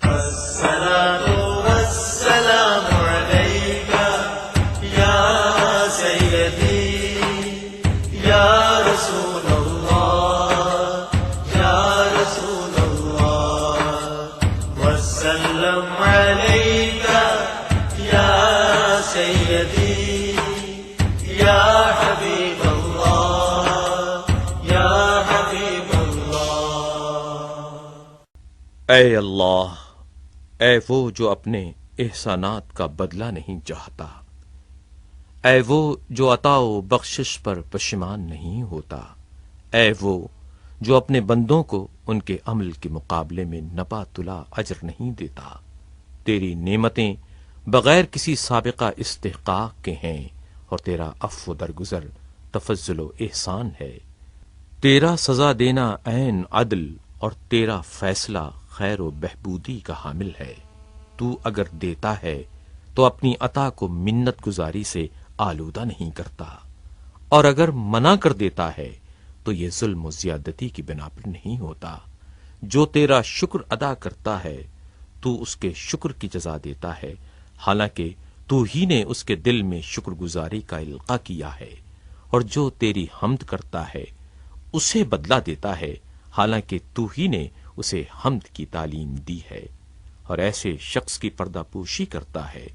الصلاة والسلام عليك يا سيدي يا رسول الله يا رسول الله وسلم عليك يا سيدي يا حبيب الله يا حبيب الله. اے اللہ، اے وہ جو اپنے احسانات کا بدلہ نہیں چاہتا، اے وہ جو عطا و بخشش پر پشیمان نہیں ہوتا، اے وہ جو اپنے بندوں کو ان کے عمل کے مقابلے میں نپا تلا اجر نہیں دیتا. تیری نعمتیں بغیر کسی سابقہ استحقاق کے ہیں اور تیرا عفو درگزر تفضل و احسان ہے. تیرا سزا دینا عین عدل اور تیرا فیصلہ خیر و بہبودی کا حامل ہے. تو اگر دیتا ہے تو اپنی عطا کو منت گزاری سے آلودہ نہیں کرتا، اور اگر منع کر دیتا ہے تو یہ ظلم و زیادتی کی بنا پر نہیں ہوتا. جو تیرا شکر ادا کرتا ہے تو اس کے شکر کی جزا دیتا ہے، حالانکہ تو ہی نے اس کے دل میں شکر گزاری کا القاء کیا ہے. اور جو تیری حمد کرتا ہے اسے بدلہ دیتا ہے، حالانکہ تو ہی نے اسے حمد کی تعلیم دی ہے. اور ایسے شخص کی پردہ پوشی کرتا ہے،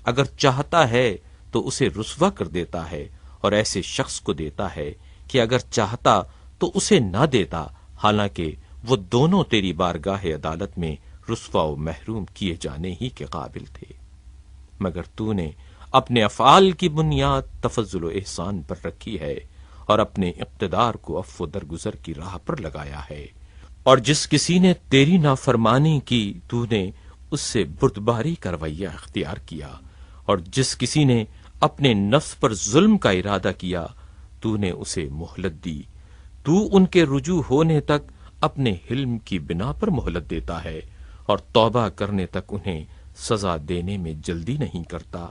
اگر چاہتا ہے تو اسے رسوا کر دیتا ہے، اور ایسے شخص کو دیتا ہے کہ اگر چاہتا تو اسے نہ دیتا، حالانکہ وہ دونوں تیری بارگاہ عدالت میں رسوا و محروم کیے جانے ہی کے قابل تھے. مگر تو نے اپنے افعال کی بنیاد تفضل و احسان پر رکھی ہے اور اپنے اقتدار کو عفو درگزر کی راہ پر لگایا ہے. اور جس کسی نے تیری نافرمانی کی تو نے اس سے بردباری کا رویہ اختیار کیا، اور جس کسی نے اپنے نفس پر ظلم کا ارادہ کیا تو نے اسے مہلت دی. تو ان کے رجوع ہونے تک اپنے حلم کی بنا پر مہلت دیتا ہے، اور توبہ کرنے تک انہیں سزا دینے میں جلدی نہیں کرتا،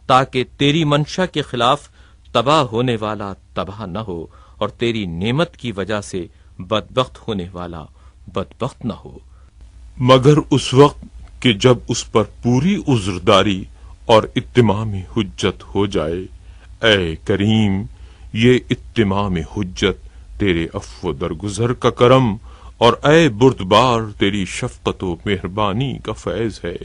تاکہ تیری منشا کے خلاف تباہ ہونے والا تباہ نہ ہو اور تیری نعمت کی وجہ سے بدبخت ہونے والا بدبخت نہ ہو. مگر اس وقت کہ جب اس پر پوری عذرداری اور اتمام حجت ہو جائے. اے کریم، یہ اتمام حجت تیرے عفو درگزر کا کرم اور اے بردبار تیری شفقت و مہربانی کا فیض ہے.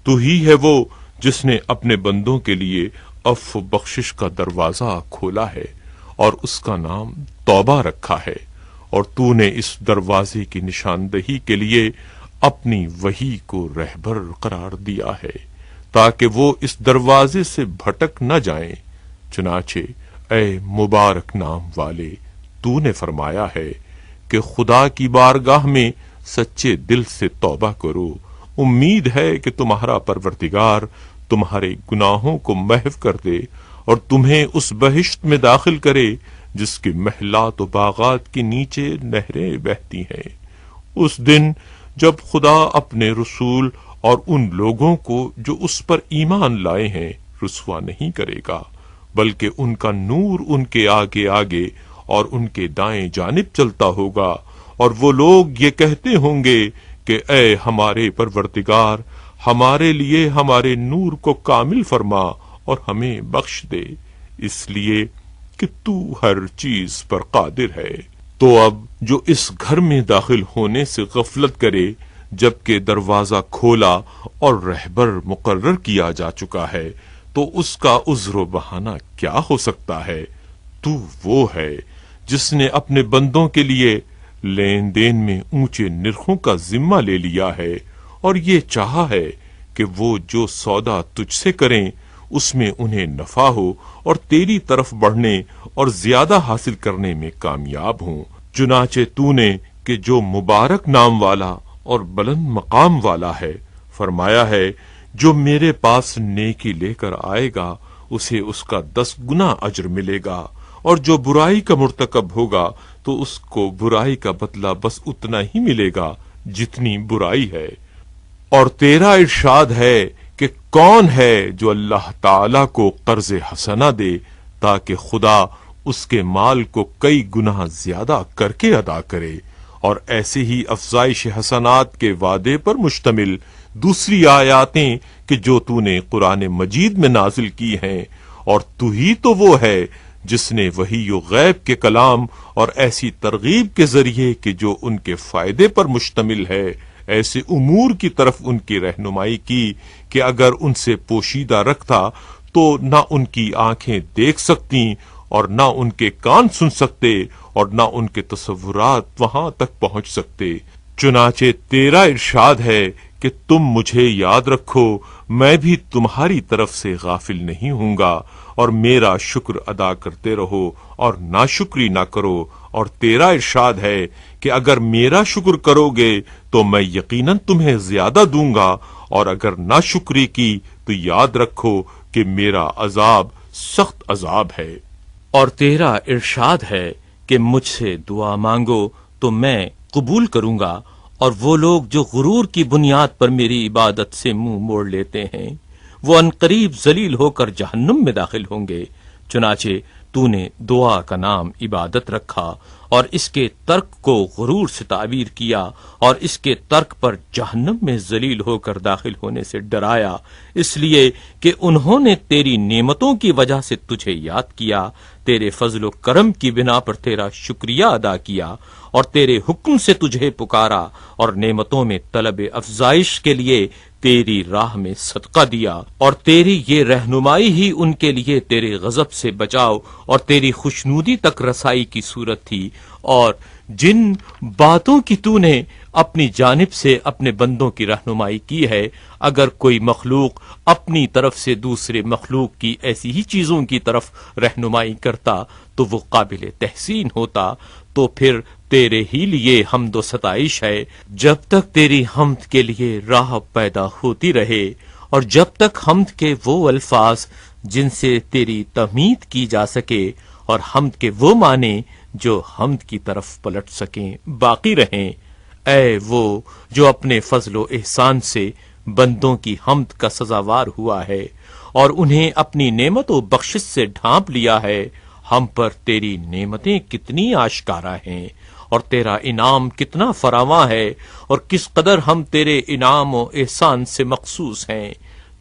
تو ہی ہے وہ جس نے اپنے بندوں کے لیے عفو بخشش کا دروازہ کھولا ہے اور اس کا نام توبہ رکھا ہے. اور تو نے اس دروازے کی نشاندہی کے لیے اپنی وحی کو رہبر قرار دیا ہے تاکہ وہ اس دروازے سے بھٹک نہ جائیں. چنانچہ اے مبارک نام والے، تو نے فرمایا ہے کہ خدا کی بارگاہ میں سچے دل سے توبہ کرو. امید ہے کہ تمہارا پروردگار تمہارے گناہوں کو محو کر دے اور تمہیں اس بہشت میں داخل کرے جس کے محلات و باغات کے نیچے نہریں بہتی ہیں. اس دن جب خدا اپنے رسول اور ان لوگوں کو جو اس پر ایمان لائے ہیں رسوا نہیں کرے گا، بلکہ ان کا نور ان کے آگے آگے اور ان کے دائیں جانب چلتا ہوگا، اور وہ لوگ یہ کہتے ہوں گے کہ اے ہمارے پروردگار، ہمارے لیے ہمارے نور کو کامل فرما اور ہمیں بخش دے، اس لیے کہ تو ہر چیز پر قادر ہے. تو اب جو اس گھر میں داخل ہونے سے غفلت کرے جبکہ دروازہ کھولا اور رہبر مقرر کیا جا چکا ہے، تو اس کا عذر و بہانہ کیا ہو سکتا ہے؟ تو وہ ہے جس نے اپنے بندوں کے لیے لین دین میں اونچے نرخوں کا ذمہ لے لیا ہے، اور یہ چاہا ہے کہ وہ جو سودا تجھ سے کریں اس میں انہیں نفع ہو اور تیری طرف بڑھنے اور زیادہ حاصل کرنے میں کامیاب ہوں. چنانچہ تو نے کہ جو مبارک نام والا اور بلند مقام والا ہے فرمایا ہے، جو میرے پاس نیکی لے کر آئے گا اسے اس کا 10 گنا اجر ملے گا، اور جو برائی کا مرتکب ہوگا تو اس کو برائی کا بدلہ بس اتنا ہی ملے گا جتنی برائی ہے. اور تیرا ارشاد ہے کہ کون ہے جو اللہ تعالی کو قرض حسنہ دے تاکہ خدا اس کے مال کو کئی گنا زیادہ کر کے ادا کرے، اور ایسے ہی افزائش حسنات کے وعدے پر مشتمل دوسری آیاتیں کہ جو تو نے قرآن مجید میں نازل کی ہیں، اور تو ہی تو وہ ہے جس نے وحی و غیب کے کلام اور ایسی ترغیب کے ذریعے کہ جو ان کے فائدے پر مشتمل ہے ایسے امور کی طرف ان کی رہنمائی کی کہ اگر ان سے پوشیدہ رکھتا تو نہ ان کی آنکھیں دیکھ سکتی اور نہ ان کے کان سن سکتے اور نہ ان کے تصورات وہاں تک پہنچ سکتے۔ چنانچہ تیرا ارشاد ہے کہ تم مجھے یاد رکھو، میں بھی تمہاری طرف سے غافل نہیں ہوں گا، اور میرا شکر ادا کرتے رہو اور ناشکری نہ کرو، اور تیرا ارشاد ہے کہ اگر میرا شکر کرو گے تو میں یقیناً تمہیں زیادہ دوں گا، اور اگر ناشکری کی تو یاد رکھو کہ میرا عذاب سخت عذاب ہے۔ اور تیرا ارشاد ہے کہ مجھ سے دعا مانگو تو میں قبول کروں گا، اور وہ لوگ جو غرور کی بنیاد پر میری عبادت سے منہ موڑ لیتے ہیں وہ عنقریب ذلیل ہو کر جہنم میں داخل ہوں گے۔ چنانچہ تو نے دعا کا نام عبادت رکھا اور اس کے ترک کو غرور سے تعبیر کیا، اور اس کے ترک پر جہنم میں ذلیل ہو کر داخل ہونے سے ڈرایا، اس لیے کہ انہوں نے تیری نعمتوں کی وجہ سے تجھے یاد کیا، تیرے فضل و کرم کی بنا پر تیرا شکریہ ادا کیا، اور تیرے حکم سے تجھے پکارا، اور نعمتوں میں طلب افزائش کے لیے تیری راہ میں صدقہ دیا، اور تیری یہ رہنمائی ہی ان کے لیے تیرے غضب سے بچاؤ اور تیری خوشنودی تک رسائی کی صورت تھی۔ اور جن باتوں کی تو نے اپنی جانب سے اپنے بندوں کی رہنمائی کی ہے، اگر کوئی مخلوق اپنی طرف سے دوسرے مخلوق کی ایسی ہی چیزوں کی طرف رہنمائی کرتا تو وہ قابل تحسین ہوتا، تو پھر تیرے ہی لیے حمد و ستائش ہے جب تک تیری حمد کے لیے راہ پیدا ہوتی رہے، اور جب تک حمد کے وہ الفاظ جن سے تیری تحمید کی جا سکے اور حمد کے وہ معنی جو حمد کی طرف پلٹ سکیں باقی رہیں۔ اے وہ جو اپنے فضل و احسان سے بندوں کی حمد کا سزاوار ہوا ہے اور انہیں اپنی نعمت و بخشش سے ڈھانپ لیا ہے، ہم پر تیری نعمتیں کتنی آشکارا ہیں اور تیرا انعام کتنا فراواں ہے، اور کس قدر ہم تیرے انعام و احسان سے مخصوص ہیں۔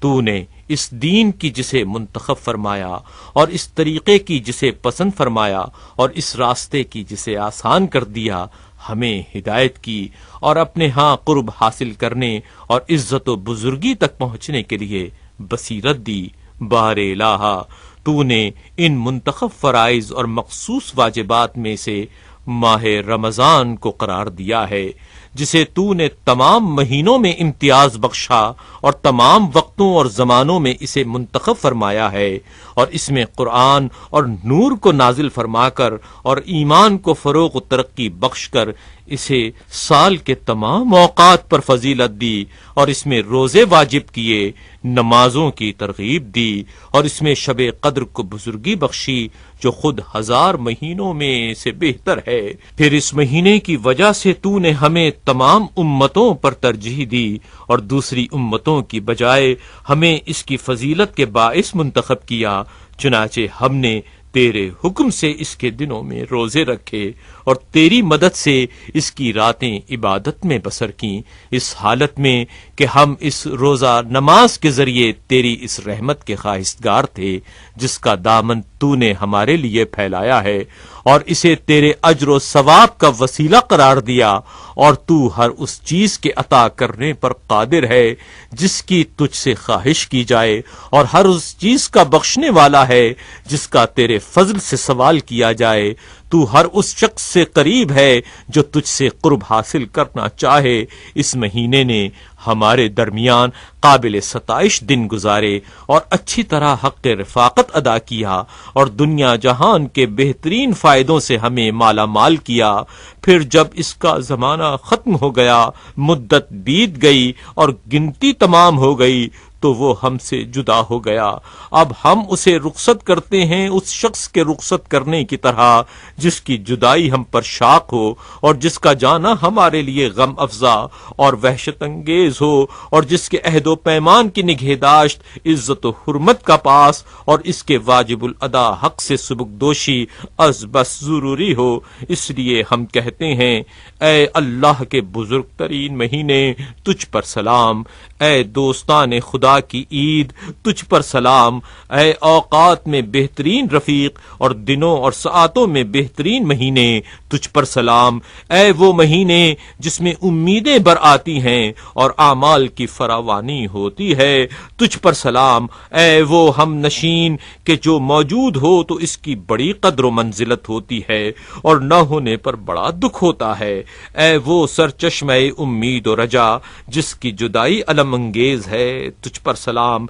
تو نے اس دین کی جسے منتخب فرمایا اور اس طریقے کی جسے پسند فرمایا اور اس راستے کی جسے آسان کر دیا، ہمیں ہدایت کی اور اپنے ہاں قرب حاصل کرنے اور عزت و بزرگی تک پہنچنے کے لیے بصیرت دی۔ بار الہ، تو نے ان منتخب فرائض اور مخصوص واجبات میں سے ماہ رمضان کو قرار دیا ہے، جسے تو نے تمام مہینوں میں امتیاز بخشا اور تمام وقتوں اور زمانوں میں اسے منتخب فرمایا ہے، اور اس میں قرآن اور نور کو نازل فرما کر اور ایمان کو فروغ و ترقی بخش کر اسے سال کے تمام اوقات پر فضیلت دی، اور اس میں روزے واجب کیے، نمازوں کی ترغیب دی، اور اس میں شب قدر کو بزرگی بخشی جو خود 1000 مہینوں میں سے بہتر ہے۔ پھر اس مہینے کی وجہ سے تو نے ہمیں تمام امتوں پر ترجیح دی اور دوسری امتوں کی بجائے ہمیں اس کی فضیلت کے باعث منتخب کیا، چنانچہ ہم نے تیرے حکم سے اس کے دنوں میں روزے رکھے اور تیری مدد سے اس کی راتیں عبادت میں بسر کیں، اس حالت میں کہ ہم اس روزہ نماز کے ذریعے تیری اس رحمت کے خواہشگار تھے جس کا دامن تو نے ہمارے لیے پھیلایا ہے، اور اسے تیرے اجر و ثواب کا وسیلہ قرار دیا، اور تو ہر اس چیز کے عطا کرنے پر قادر ہے جس کی تجھ سے خواہش کی جائے، اور ہر اس چیز کا بخشنے والا ہے جس کا تیرے فضل سے سوال کیا جائے۔ تو ہر اس شخص سے قریب ہے جو تجھ سے قرب حاصل کرنا چاہے۔ اس مہینے نے ہمارے درمیان قابل ستائش دن گزارے اور اچھی طرح حق رفاقت ادا کیا، اور دنیا جہان کے بہترین فائدوں سے ہمیں مالا مال کیا۔ پھر جب اس کا زمانہ ختم ہو گیا، مدت بیت گئی اور گنتی تمام ہو گئی، تو وہ ہم سے جدا ہو گیا۔ اب ہم اسے رخصت کرتے ہیں اس شخص کے رخصت کرنے کی طرح جس کی جدائی ہم پر شاق ہو اور جس کا جانا ہمارے لیے غم افزا اور وحشت انگیز ہو، اور جس کے عہد و پیمان کی نگہداشت عزت و حرمت کا پاس اور اس کے واجب الادا حق سے سبکدوشی از بس ضروری ہو۔ اس لیے ہم کہتے ہیں اے اللہ کے بزرگ ترین مہینے تجھ پر سلام، اے دوستان خدا کی عید تجھ پر سلام، اے اوقات میں بہترین رفیق اور دنوں اور ساعتوں میں بہترین مہینے تجھ پر سلام، اے وہ مہینے جس میں امیدیں بر آتی ہیں اور اعمال کی فراوانی ہوتی ہے تجھ پر سلام، اے وہ ہم نشین کہ جو موجود ہو تو اس کی بڑی قدر و منزلت ہوتی ہے اور نہ ہونے پر بڑا دکھ ہوتا ہے، اے وہ سرچشمہ امید و رجا جس کی جدائی الم انگیز ہے تجھ پر سلام،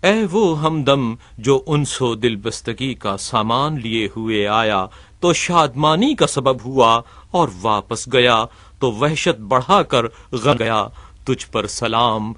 اے وہ ہمدم جو انس و دل بستگی کا سامان لیے ہوئے آیا تو شادمانی کا سبب ہوا اور واپس گیا تو وحشت بڑھا کر غم گیا تجھ پر سلام،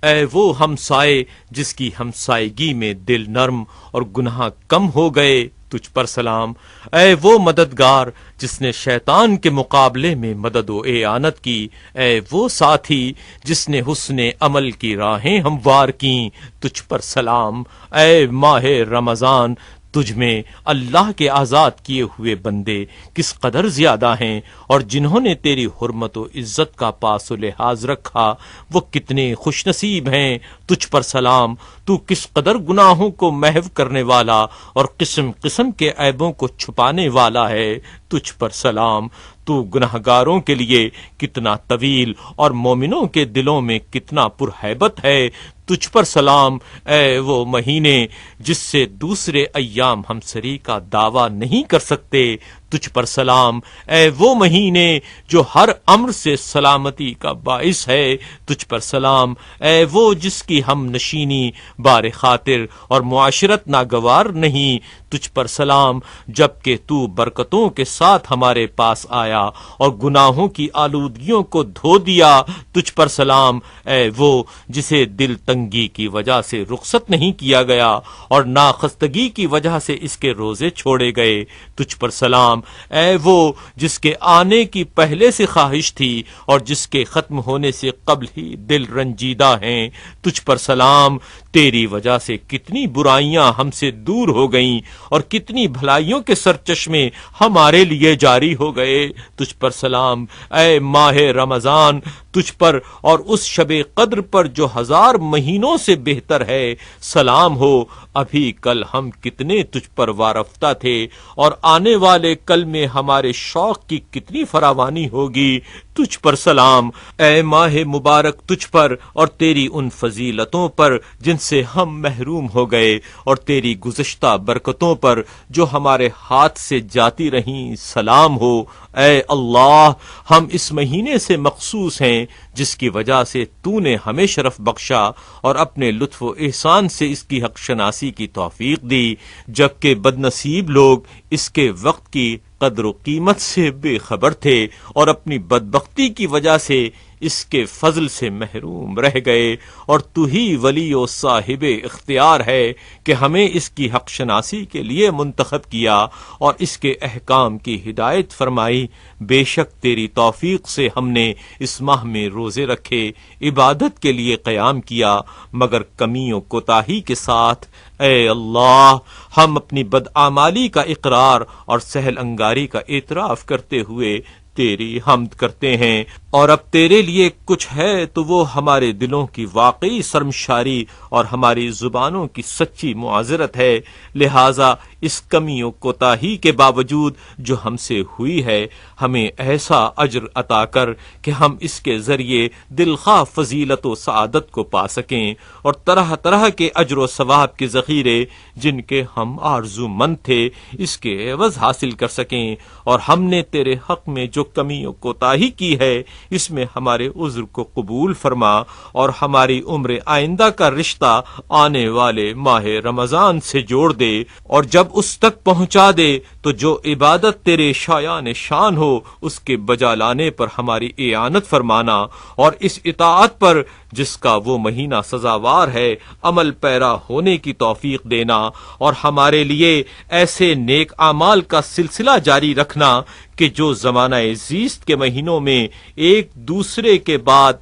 اے وہ ہمسائے جس کی ہمسائیگی میں دل نرم اور گناہ کم ہو گئے تجھ پر سلام، اے وہ مددگار جس نے شیطان کے مقابلے میں مدد و اعانت کی، اے وہ ساتھی جس نے حسن عمل کی راہیں ہموار کیں تجھ پر سلام، اے ماہ رمضان تجھ میں اللہ کے آزاد کیے ہوئے بندے کس قدر زیادہ ہیں اور جنہوں نے تیری حرمت و عزت کا پاس و لحاظ رکھا وہ کتنے خوش نصیب ہیں تجھ پر سلام، تو کس قدر گناہوں کو محو کرنے والا اور قسم قسم کے عیبوں کو چھپانے والا ہے تجھ پر سلام، تو گناہگاروں کے لیے کتنا طویل اور مومنوں کے دلوں میں کتنا پرہیبت ہے تجھ پر سلام، اے وہ مہینے جس سے دوسرے ایام ہمسری کا دعویٰ نہیں کر سکتے تجھ پر سلام، اے وہ مہینے جو ہر امر سے سلامتی کا باعث ہے تجھ پر سلام، اے وہ جس کی ہم نشینی بار خاطر اور معاشرت ناگوار نہیں تجھ پر سلام، جبکہ تو برکتوں کے ساتھ ہمارے پاس آیا اور گناہوں کی آلودگیوں کو دھو دیا تجھ پر سلام، اے وہ جسے دل تنگی کی وجہ سے رخصت نہیں کیا گیا اور ناخستگی کی وجہ سے اس کے روزے چھوڑے گئے تجھ پر سلام، اے وہ جس کے آنے کی پہلے سے خواہش تھی اور جس کے ختم ہونے سے قبل ہی دل رنجیدہ ہیں تجھ پر سلام، تیری وجہ سے کتنی برائیاں ہم سے دور ہو گئیں اور کتنی بھلائیوں کے سرچشمے ہمارے لیے جاری ہو گئے تجھ پر سلام، اے ماہ رمضان تجھ پر اور اس شب قدر پر جو 1000 مہینوں سے بہتر ہے سلام ہو، ابھی کل ہم کتنے تجھ پر وارفتہ تھے اور آنے والے کل میں ہمارے شوق کی کتنی فراوانی ہوگی تجھ پر سلام، اے ماہ مبارک تجھ پر اور تیری ان فضیلتوں پر جن سے ہم محروم ہو گئے اور تیری گزشتہ برکتوں پر جو ہمارے ہاتھ سے جاتی رہیں سلام ہو، اے اللہ ہم اس مہینے سے مخصوص ہیں جس کی وجہ سے تو نے ہمیں شرف بخشا اور اپنے لطف و احسان سے اس کی حق شناسی کی توفیق دی، جبکہ بد نصیب لوگ اس کے وقت کی قدر و قیمت سے بے خبر تھے اور اپنی بدبختی کی وجہ سے اس کے فضل سے محروم رہ گئے، اور تو ہی ولی و صاحب اختیار ہے کہ ہمیں اس کی حق شناسی کے لیے منتخب کیا اور اس کے احکام کی ہدایت فرمائی۔ بے شک تیری توفیق سے ہم نے اس ماہ میں روزے رکھے، عبادت کے لیے قیام کیا مگر کمی و کوتاہی کے ساتھ۔ اے اللہ ہم اپنی بدعمالی کا اقرار اور سہل انگاری کا اعتراف کرتے ہوئے تیری حمد کرتے ہیں، اور اب تیرے لیے کچھ ہے تو وہ ہمارے دلوں کی واقعی شرمشاری اور ہماری زبانوں کی سچی معذرت ہے، لہذا اس کمی و کوتاہی کے باوجود جو ہم سے ہوئی ہے ہمیں ایسا اجر عطا کر کہ ہم اس کے ذریعے دلخواہ فضیلت و سعادت کو پا سکیں، اور طرح طرح کے اجر و ثواب کے ذخیرے جن کے ہم آرزو مند تھے اس کے عوض حاصل کر سکیں، اور ہم نے تیرے حق میں جو کمی و کوتاہی کی ہے اس میں ہمارے عذر کو قبول فرما اور ہماری عمر آئندہ کا رشتہ آنے والے ماہ رمضان سے جوڑ دے، اور جب اس تک پہنچا دے تو جو عبادت تیرے شایان شان ہو اس کے بجا لانے پر ہماری اعانت فرمانا، اور اس اطاعت پر جس کا وہ مہینہ سزاوار ہے عمل پیرا ہونے کی توفیق دینا، اور ہمارے لیے ایسے نیک اعمال کا سلسلہ جاری رکھنا کہ جو زمانہ زیست کے مہینوں میں ایک دوسرے کے بعد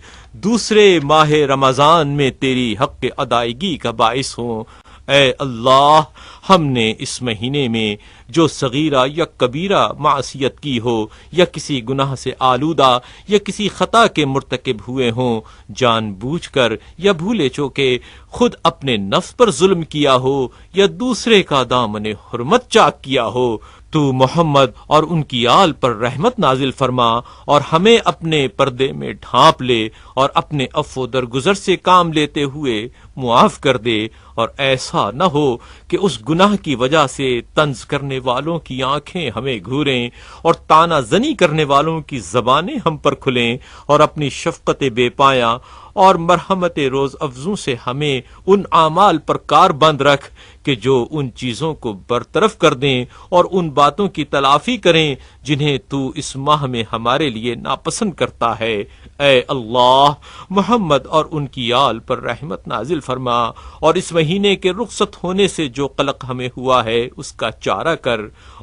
دوسرے ماہ رمضان میں تیری حق ادائیگی کا باعث ہوں۔ اے اللہ، ہم نے اس مہینے میں جو صغیرہ یا کبیرہ معصیت کی ہو یا کسی گناہ سے آلودہ یا کسی خطا کے مرتکب ہوئے ہوں، جان بوجھ کر یا بھولے چوکے خود اپنے نفس پر ظلم کیا ہو یا دوسرے کا دامن حرمت چاک کیا ہو، تو محمد اور ان کی آل پر رحمت نازل فرما اور ہمیں اپنے پردے میں ڈھانپ لے اور اپنے عفو درگزر سے کام لیتے ہوئے معاف کر دے، اور ایسا نہ ہو کہ اس گناہ کی وجہ سے طنز کرنے والوں کی آنکھیں ہمیں گھوریں اور تانا زنی کرنے والوں کی زبانیں ہم پر کھلیں، اور اپنی شفقت بے پایاں اور مرحمت روز افزوں سے ہمیں ان اعمال پر کار بند رکھ کہ جو ان چیزوں کو برطرف کر دیں اور ان باتوں کی تلافی کریں جنہیں تو اس ماہ میں ہمارے لیے ناپسند کرتا ہے۔ اے اللہ، محمد اور ان کی آل پر رحمت نازل فرما، اور اس مہینے کے رخصت ہونے سے جو قلق ہمیں ہوا ہے اس کا چارہ کر،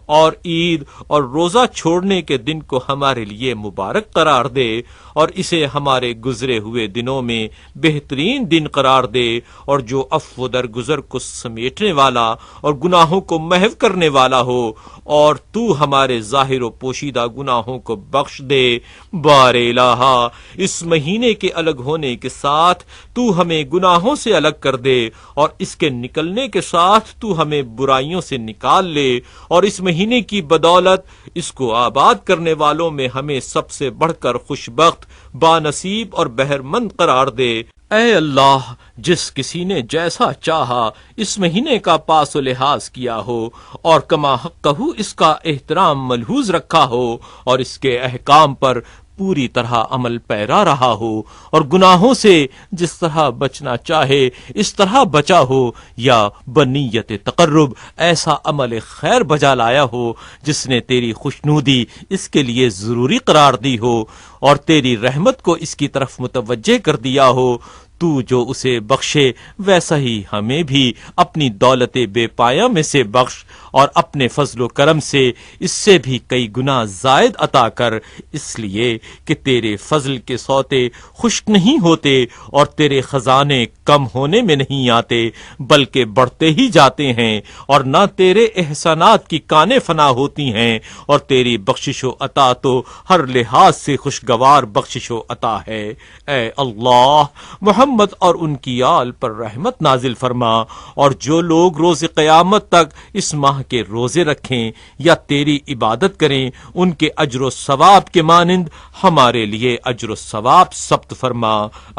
اور عید اور روزہ چھوڑنے کے دن کو ہمارے لیے مبارک قرار دے، اور اسے ہمارے گزرے ہوئے دنوں میں بہترین دن قرار دے، اور جو عفو درگزر کو سمیٹنے والا اور گناہوں کو محو کرنے والا ہو، اور تو ہمارے ظاہر و پوشیدہ گناہوں کو بخش دے۔ بار الہا، اس مہینے کے الگ ہونے کے ساتھ تو ہمیں گناہوں سے الگ کر دے، اور اس کے نکلنے کے ساتھ تو ہمیں برائیوں سے نکال لے، اور اس مہینے کی بدولت اس کو آباد کرنے والوں میں ہمیں سب سے بڑھ کر خوشبخت، بانصیب اور بہرمند قرار دے۔ اے اللہ، جس کسی نے جیسا چاہا اس مہینے کا پاس و لحاظ کیا ہو اور کما حقہ اس کا احترام ملحوظ رکھا ہو اور اس کے احکام پر پوری طرح عمل پیرا رہا ہو، اور گناہوں سے جس طرح بچنا چاہے اس طرح بچا ہو، یا بنیت تقرب ایسا عمل خیر بجا لایا ہو جس نے تیری خوشنودی اس کے لیے ضروری قرار دی ہو اور تیری رحمت کو اس کی طرف متوجہ کر دیا ہو، تو جو اسے بخشے ویسا ہی ہمیں بھی اپنی دولت بے پایہ میں سے بخش، اور اپنے فضل و کرم سے اس سے بھی کئی گنا زائد عطا کر، اس لیے کہ تیرے فضل کے سوتے خشک نہیں ہوتے اور تیرے خزانے کم ہونے میں نہیں آتے بلکہ بڑھتے ہی جاتے ہیں، اور نہ تیرے احسانات کی کانیں فنا ہوتی ہیں، اور تیری بخشش و عطا تو ہر لحاظ سے خوشگوار بخشش و عطا ہے۔ اے اللہ، محمد اور ان کی آل پر رحمت نازل فرما، اور جو لوگ روز قیامت تک اس ماہ کے روزے رکھیں یا تیری عبادت کریں ان کے اجر و ثواب کے مانند ہمارے لیے اجر و ثواب ثبت فرما۔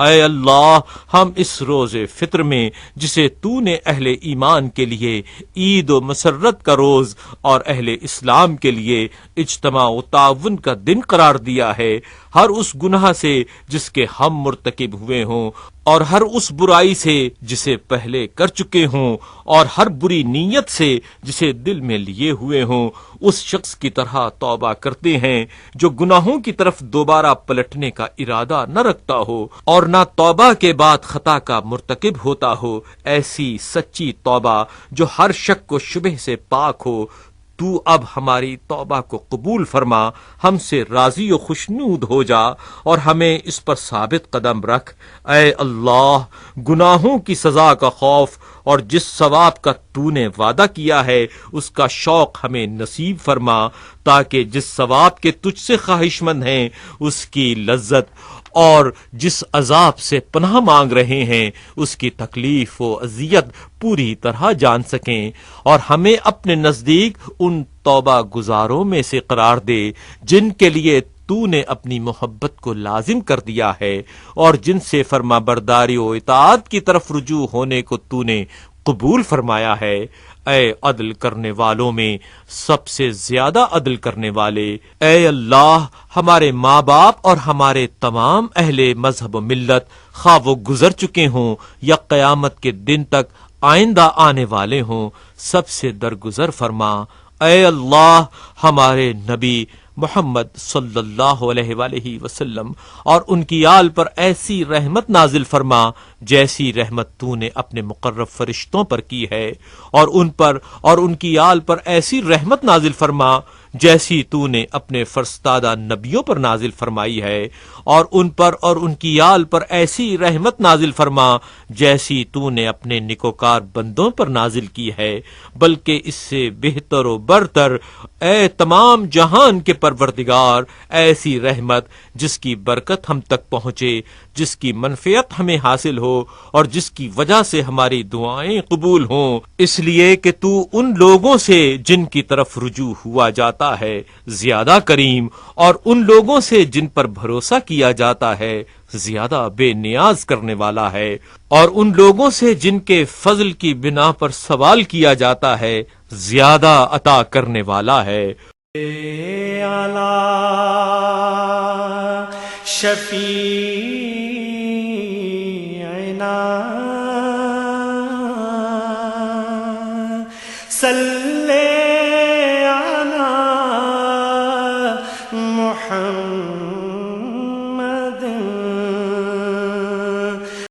اے اللہ، ہم اس روز فطر میں جسے تو نے اہل ایمان کے لیے عید و مسرت کا روز اور اہل اسلام کے لیے اجتماع و تعاون کا دن قرار دیا ہے، ہر اس گناہ سے جس کے ہم مرتکب ہوئے ہوں اور ہر اس برائی سے جسے پہلے کر چکے ہوں اور ہر بری نیت سے جسے دل میں لیے ہوئے ہوں، اس شخص کی طرح توبہ کرتے ہیں جو گناہوں کی طرف دوبارہ پلٹنے کا ارادہ نہ رکھتا ہو اور نہ توبہ کے بعد خطا کا مرتکب ہوتا ہو، ایسی سچی توبہ جو ہر شک و شبہ سے پاک ہو۔ تو اب ہماری توبہ کو قبول فرما، ہم سے راضی و خوشنود ہو جا اور ہمیں اس پر ثابت قدم رکھ۔ اے اللہ، گناہوں کی سزا کا خوف اور جس ثواب کا تو نے وعدہ کیا ہے اس کا شوق ہمیں نصیب فرما، تاکہ جس ثواب کے تجھ سے خواہش مند ہیں اس کی لذت اور جس عذاب سے پناہ مانگ رہے ہیں اس کی تکلیف و اذیت پوری طرح جان سکیں، اور ہمیں اپنے نزدیک ان توبہ گزاروں میں سے قرار دے جن کے لیے تو نے اپنی محبت کو لازم کر دیا ہے اور جن سے فرما برداری و اطاعت کی طرف رجوع ہونے کو تو نے قبول فرمایا ہے۔ اے عدل کرنے والوں میں سب سے زیادہ عدل کرنے والے، اے اللہ ہمارے ماں باپ اور ہمارے تمام اہل مذہب و ملت، خواہ وہ گزر چکے ہوں یا قیامت کے دن تک آئندہ آنے والے ہوں، سب سے درگزر فرما۔ اے اللہ ہمارے نبی محمد صلی اللہ علیہ وآلہ وسلم اور ان کی آل پر ایسی رحمت نازل فرما جیسی رحمت تو نے اپنے مقرب فرشتوں پر کی ہے، اور ان پر اور ان کی آل پر ایسی رحمت نازل فرما جیسی تو نے اپنے فرستادہ نبیوں پر نازل فرمائی ہے، اور ان پر اور ان کی آل پر ایسی رحمت نازل فرما جیسی تو نے اپنے نکوکار بندوں پر نازل کی ہے، بلکہ اس سے بہتر و برتر اے تمام جہان کے پروردگار ایسی رحمت جس کی برکت ہم تک پہنچے، جس کی منفعت ہمیں حاصل ہو اور جس کی وجہ سے ہماری دعائیں قبول ہوں، اس لیے کہ تو ان لوگوں سے جن کی طرف رجوع ہوا جاتا ہے زیادہ کریم، اور ان لوگوں سے جن پر بھروسہ کیا جاتا ہے زیادہ بے نیاز کرنے والا ہے، اور ان لوگوں سے جن کے فضل کی بنا پر سوال کیا جاتا ہے زیادہ عطا کرنے والا ہے۔ اے اعلیٰ شفیعنا صلی